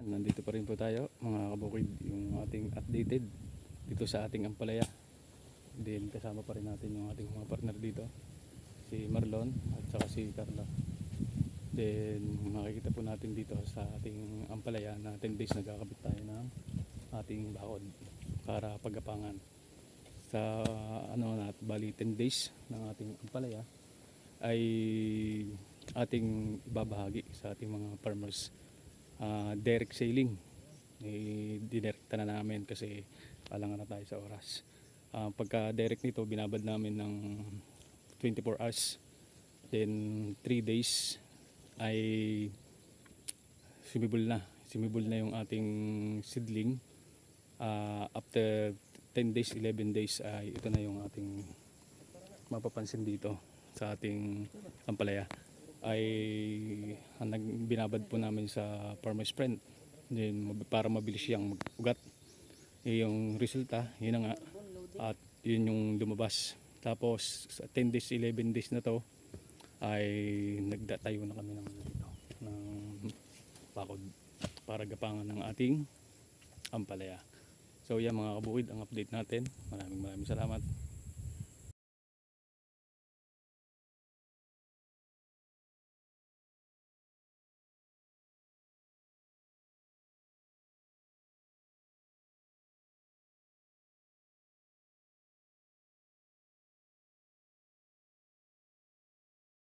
Nandito pa rin po tayo mga kabukid, yung ating updated dito sa ating ampalaya. Then kasama pa rin natin yung ating mga partner dito, si Marlon at saka si Carla. Then makikita po natin dito sa ating ampalaya na 10 days nagkakabit tayo ng ating bakod para paggapangan. Sa bali 10 days ng ating ampalaya ay ating ibabahagi sa ating mga farmers. Direct sailing didirekta na namin kasi alangan na tayo sa oras. Pagka direct nito binabad namin ng 24 hours, then 3 days ay sumibol na yung ating seedling. After 10 days 11 days ay ito na yung ating mapapansin dito sa ating ampalaya ay binabad po namin sa farmer's friend, then para mabilis siyang mag-ugat. Yung resulta yun na nga, at yun yung lumabas. Tapos sa 10 days 11 days na to ay nagdatayo na kami ng bakod para gapangan ng ating ampalaya. So yan mga kabukid, ang update natin. Maraming salamat.